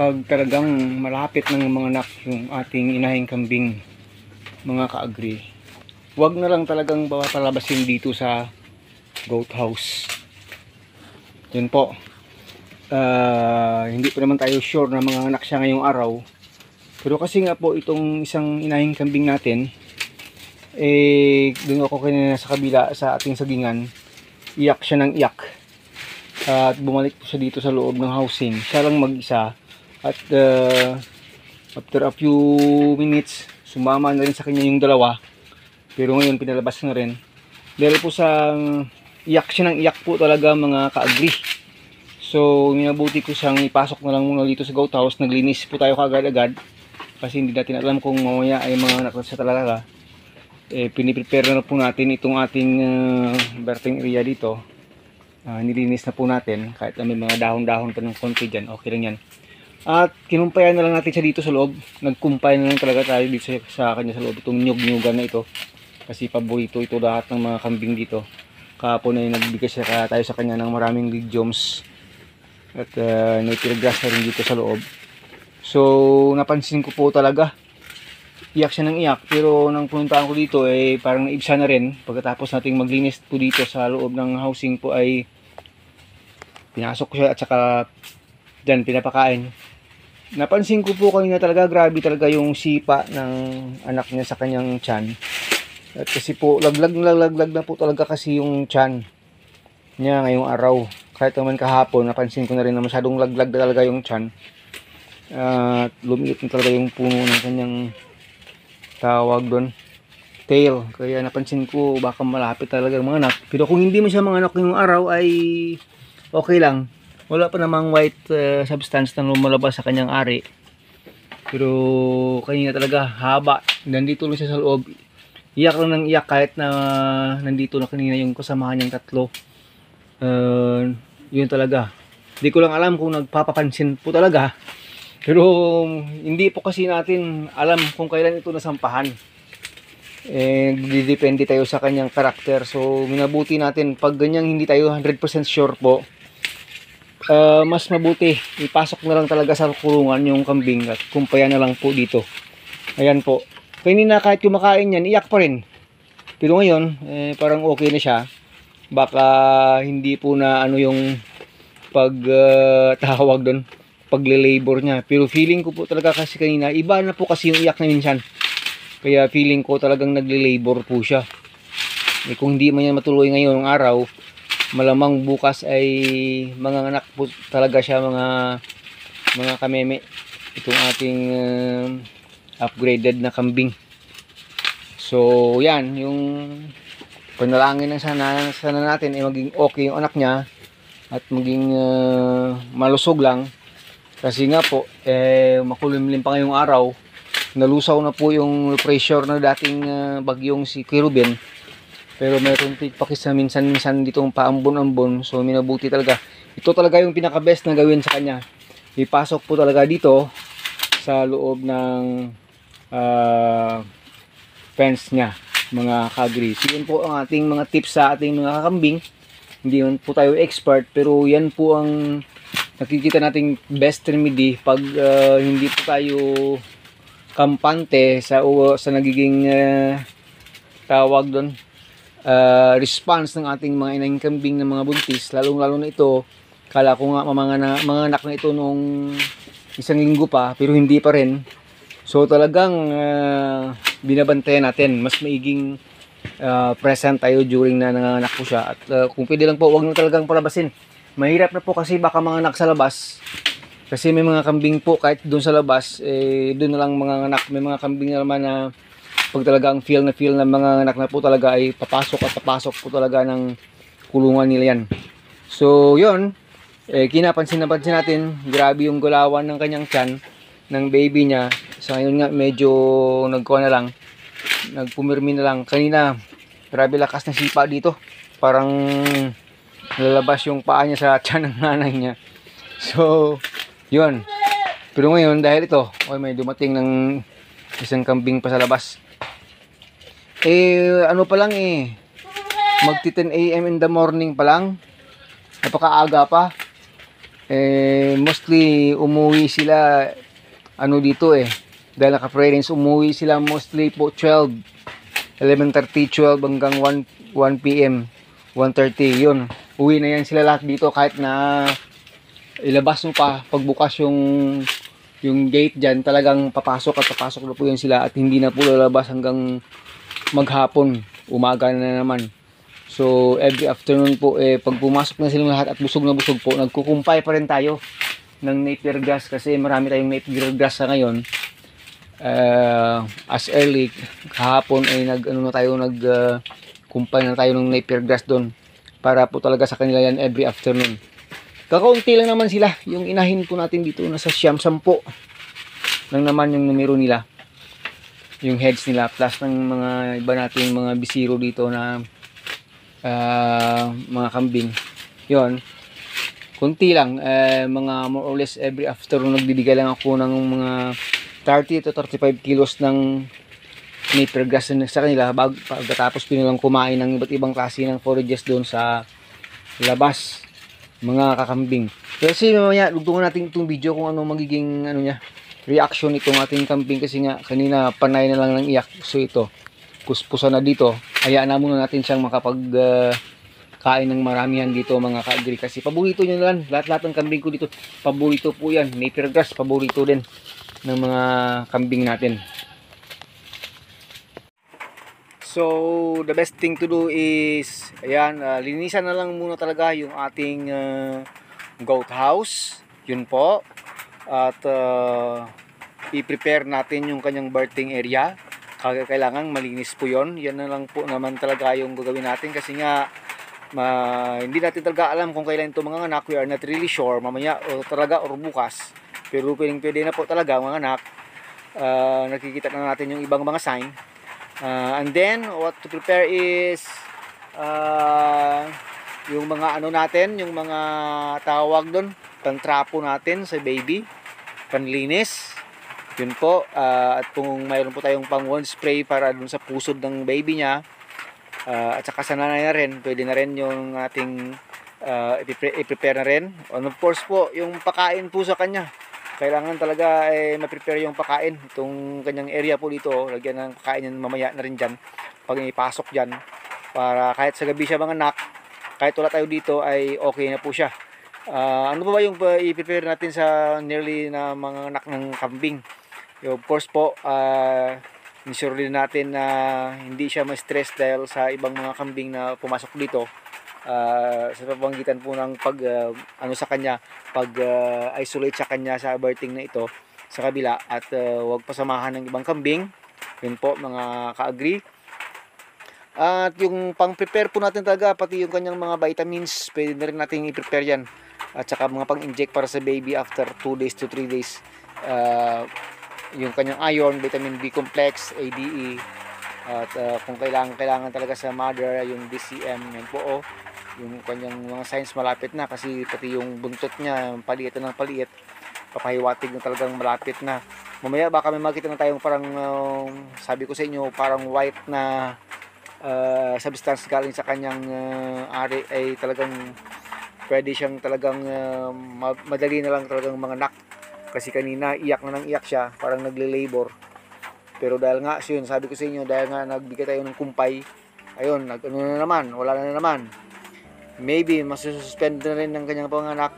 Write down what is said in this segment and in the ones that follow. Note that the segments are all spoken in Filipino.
pag talagang malapit ng mga anak yung ating inahing kambing, mga ka-agri, wag na lang talagang palabasin dito sa goat house. Yun po. Hindi po naman tayo sure na mga anak siya ngayong araw, pero kasi nga po itong isang inahing kambing natin, doon ako kanina sa kabila sa ating sagingan, iyak siya ng iyak. At bumalik po siya dito sa loob ng housing, siya lang mag-isa. At after a few minutes, sumama na rin sa kanya yung dalawa, pero ngayon pinalabas na rin dahil po sa iyak siya ng iyak po talaga, mga ka-agri. So minabuti ko siyang ipasok na lang muna dito sa goat house. Naglinis po tayo kagad-agad kasi hindi natin alam kung mamaya ay mga anak siya talaga. Piniprepare na po natin itong ating birthing area dito. Nilinis na po natin kahit may mga dahon-dahon pa ng konti dyan, okay lang yan. At kinumpayan na lang natin siya dito sa loob. Nagkumpay na lang talaga tayo dito sa kanya sa loob, itong nyug-nyugan na ito, kasi paborito ito lahat ng mga kambing dito. Kahapon ay nagbigay siya tayo sa kanya ng maraming legumes at native grass na rin dito sa loob. So napansin ko po talaga, iyak siya ng iyak, pero nang pununtaan ko dito ay parang naibsa na rin. Pagkatapos nating maglinis po dito sa loob ng housing po ay pinasok ko siya at saka dyan pinapakain. Napansin ko po kanina talaga, grabe talaga yung sipa ng anak niya sa kanyang tiyan. At kasi po laglag na po talaga kasi yung tiyan niya ngayong araw. Kahit naman kahapon napansin ko na rin na masyadong laglag na talaga yung tiyan. At lumiit na talaga yung puno ng kanyang tawag doon, tail. Kaya napansin ko baka malapit talaga ang mga anak. Pero kung hindi mo siya mga anak ngayong araw ay okay lang. Wala pa namang white substance na lumalabas sa kanyang ari. Pero kanina talaga haba, nandito lang siya sa loob, iyak lang ng iyak kahit na nandito na kanina yung kasamahan niyang tatlo. Yun talaga, hindi ko lang alam kung nagpapapansin po talaga, pero hindi po kasi natin alam kung kailan ito nasampahan. Didepende tayo sa kanyang karakter. So minabuti natin pag ganyang hindi tayo 100% sure po, mas mabuti ipasok na lang talaga sa kulungan yung kambing at kumpayan na lang po dito. Ayan po, kanina kahit kumakain yan iyak pa rin, pero ngayon parang okay na siya. Baka hindi po na ano yung pag tawag doon, pagle-labor niya, pero feeling ko po talaga kasi kanina iba na po kasi yung iyak na minsan, kaya feeling ko talagang nagle-labor po siya. Kung hindi man yan matuloy ngayong araw, malamang bukas ay mga anak po talaga siya, mga kameme, itong ating upgraded na kambing. So yan yung panalangin ng sana natin ay maging okay yung anak niya at maging malusog lang. Kasi nga po makulimlim pa ngayong araw, nalusaw na po yung pressure na dating bagyong si Kirubin. Pero mayroon pakis na minsan ditong paambon-ambon. So minabuti talaga. Ito talaga yung pinaka-best na gawin sa kanya. Ipasok po talaga dito sa loob ng fence niya, mga ka-agri. So yun po ang ating mga tips sa ating mga kakambing. Hindi man po tayo expert, pero yan po ang nakikita nating best remedy pag hindi po tayo kampante sa nagiging tawag doon, response ng ating mga inahing kambing ng mga buntis. Lalong-lalo na ito, kala ko nga mga anak na ito nung isang linggo pa, pero hindi pa rin. So talagang binabantayan natin, mas maiging present tayo during na nanganak po siya. At kung pwede lang po, huwag na talagang palabasin. Mahirap na po kasi baka mga anak sa labas, kasi may mga kambing po kahit doon sa labas, doon na lang mga anak. May mga kambing na naman na pag talagang feel na mga anak na po talaga ay papasok po talaga ng kulungan nila yan. So yun, kinapansin natin, grabe yung gulawan ng kanyang tiyan ng baby niya. Sa ngayon nga medyo nagpumirmi na lang. Kanina grabe lakas ng sipa dito, parang lalabas yung paa niya sa tiyan ng nanay niya. So yun, pero ngayon dahil ito may dumating ng isang kambing pa sa labas. Ano pa lang magti 10 AM in the morning pa lang, napakaaga pa. Mostly umuwi sila dito dahil naka-parents, umuwi sila mostly po 12, 11:30, 12 hanggang 1 p.m. 1:30 yun, uwi na yan sila lahat dito. Kahit na ilabas mo pa pagbukas yung gate dyan, talagang papasok na po yan sila, at hindi na po lalabas hanggang maghapon, umaga na naman. So every afternoon po pag pumasok na silang lahat at busog na busog po, nagkukumpay pa rin tayo ng napier grass, kasi marami tayong napier grass sa ngayon. As early kahapon ay kumpay na tayo ng napier grass doon, para po talaga sa kanila yan every afternoon. Kakaunti lang naman sila, yung inahin po natin dito nasa 10 lang naman yung numero nila, yung heads nila, plus ng mga iba nating mga bisiro dito na mga kambing. Yon, kunti lang, mga more or less every afternoon nagbibigay lang ako ng mga 30 to 35 kilos ng napier grass sa kanila, pagkatapos pinilang kumain ng iba't ibang klase ng forages doon sa labas, mga kakambing. Kasi mamaya dugtungan natin itong video kung ano magiging reaction itong ating kambing, kasi nga kanina panay na lang ng iyak. So ito, puspusan na dito, hayaan na muna natin siyang makapag kain ng maramihan dito mga ka-agri, kasi paborito nyo lang, lahat ng kambing ko dito paborito po yan. Napier grass paborito din ng mga kambing natin. So the best thing to do is linisan na lang muna talaga yung ating goat house, yun po, at i-prepare natin yung kanyang birthing area. Kailangan malinis po yon. Yan na lang po naman talaga yung gagawin natin, kasi nga hindi natin talaga alam kung kailan ito mga anak. We are not really sure, mamaya o bukas, pero pwede na po talaga mga anak. Nakikita na natin yung ibang mga sign. And then what to prepare is yung mga natin, yung mga tawag doon, pang-trapo natin sa baby, panlinis, yun po. At kung mayroon po tayong pang wound spray para dun sa pusod ng baby niya, at saka sa nanay na rin, pwede na rin yung ating i-prepare na rin. And of course po, yung pakain po sa kanya, kailangan talaga ma-prepare yung pakain. Itong kanyang area po dito, lagyan ng pakain yan mamaya na rin dyan pag ipasok dyan, para kahit sa gabi siya mga anak, kahit wala tayo dito ay okay na po siya. Ano pa ba yung i-prepare natin sa nearly na mga anak ng kambing? Of course po, ensure din natin na hindi siya ma-stress dahil sa ibang mga kambing na pumasok dito, sa pamamagitan po ng sa kanya, isolate sa kanya sa birthing na ito sa kabila, at huwag pasamahan ng ibang kambing. Yun po mga ka-agri. At yung pang-prepare po natin talaga, pati yung kanyang mga vitamins, pwede na rin natin i-prepare yan, at saka mga pang-inject para sa baby after 2 days to 3 days. Yung kanyang iron, vitamin B complex, ADE, at kung kailangan talaga sa mother, yung DCM, yan po yung kanyang mga signs malapit na, kasi pati yung buntot niya paliit na ng paliit, papahiwatig na talagang malapit na. Mamaya baka may makita na tayong parang sabi ko sa inyo, parang white na substance galing sa kanyang ari, ay talagang pwede siyang talagang madali na lang talagang mga nak. Kasi kanina iyak na nang iyak siya, parang nagle-labor. Pero dahil nga yun, sabi ko sa inyo, dahil nga nagbigay tayo ng kumpay, ayun, na naman, wala na naman. Maybe masususpend na rin ng kanyang panganak.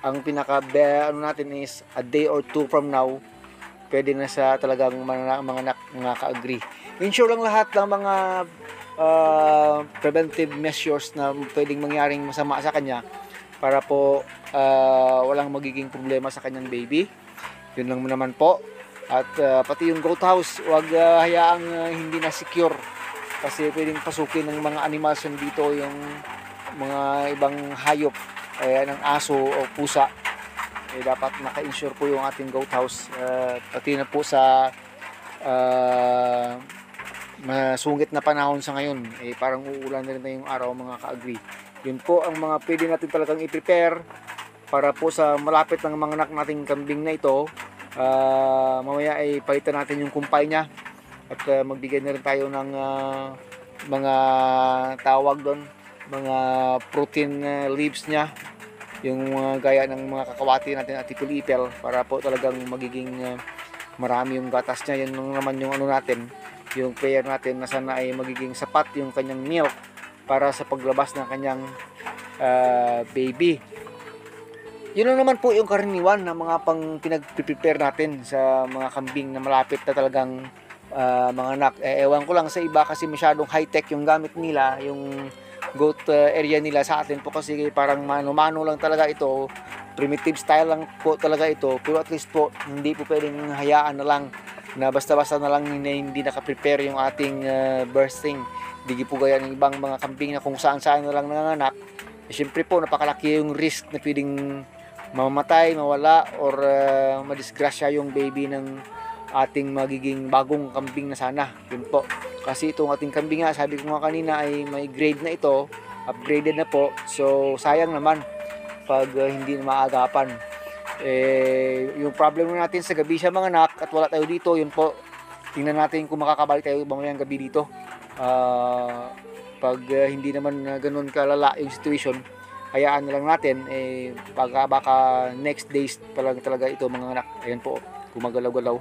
Ang pinaka natin is a day or 2 from now, pwede na sa talagang mga ka-agree. Ensure lang lahat ng mga preventive measures na pwedeng mangyaring masama sa kanya, para po walang magiging problema sa kanyang baby. Yun lang naman po. At pati yung goat house, huwag hayaang hindi na secure, kasi pwedeng pasukin ng mga animals dito, yung mga ibang hayop, ng aso o pusa. Dapat naka-insure po yung ating goat house. Pati na po sa masungit na panahon sa ngayon, parang uulan na rin na yung araw mga ka-agri. Yun po ang mga pwede natin talagang i-prepare para po sa malapit ng mga anak nating kambing na ito. Mamaya ay palitan natin yung kumpay niya, at magbigay na rin tayo ng mga tawag doon, mga protein leaves niya, yung gaya ng mga kakawati natin at ipil-ipil para po talagang magiging marami yung gatas niya. Yan naman yung ano natin, yung pair natin na sana ay magiging sapat yung kanyang milk para sa paglabas ng kanyang baby. Yun lang naman po yung karaniwan na mga pang pinag-prepare natin sa mga kambing na malapit na talagang mga anak. Ewan ko lang sa iba kasi masyadong high-tech yung gamit nila, yung goat area nila. Sa atin po kasi parang mano-mano lang talaga ito, primitive style lang po talaga ito, pero at least po hindi po pwedeng hayaan na lang na basta-basta na lang hindi naka-prepare yung ating birthing. Hindi po gaya ng ibang mga kambing na kung saan-saan na lang nanganak. Siyempre po napakalaki yung risk na pwedeng mamamatay, mawala, or madisgrasya yung baby ng ating magiging bagong kambing na sana. Yun po. Kasi itong ating kambing nga, sabi ko nga kanina ay may grade na ito, upgraded na po. So sayang naman pag hindi na maagapan. Yung problem natin sa gabi siya mga anak at wala tayo dito, yun po. Tingnan natin kung makakabalik tayo mamayang gabi dito. Pag hindi naman ganun kalala yung situation, hayaan na lang natin, baka next days pa lang talaga ito mga anak. Ayan po, gumagalaw-galaw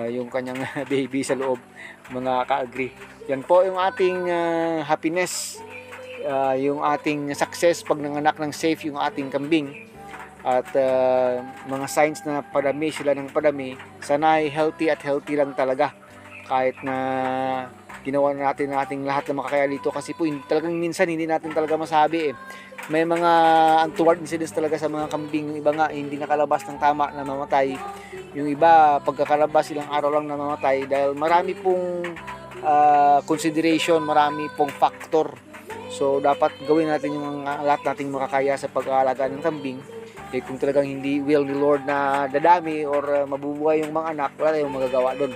yung kanyang baby sa loob, mga ka-agree. Yan po yung ating happiness, yung ating success pag nanganak ng safe yung ating kambing. At mga signs na padami sila ng padami, sana ay healthy at healthy lang talaga. Kahit na ginawa natin nating lahat na makakaya dito, kasi po talagang minsan hindi natin talaga masabi May mga untoward incidents talaga sa mga kambing. Yung iba nga hindi nakalabas ng tama na mamatay. Yung iba pagkakalabas ilang araw lang na mamatay dahil marami pong consideration, marami pong factor. So dapat gawin natin yung lahat nating makakaya sa pag-aalaga ng kambing. Kung talagang hindi will ni Lord na dadami or mabubuhay yung mga anak, wala tayong magagawa doon.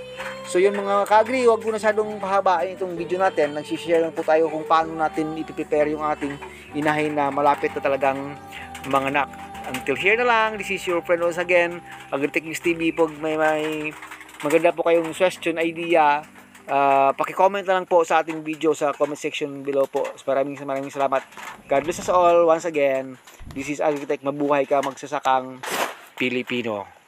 So yun mga ka-agree, huwag po masyadong pahabain itong video natin. Nagsishare lang po tayo kung paano natin ipiprepare yung ating inahin na malapit na talagang mga anak. Until here na lang, this is your friend once again, Agritechnics TV. Pag may maganda po kayong question, idea, paki-comment na lang po sa ating video sa comment section below po. Maraming salamat. God bless us all once again. This is Agritech. Mabuhay ka magsasakang Pilipino.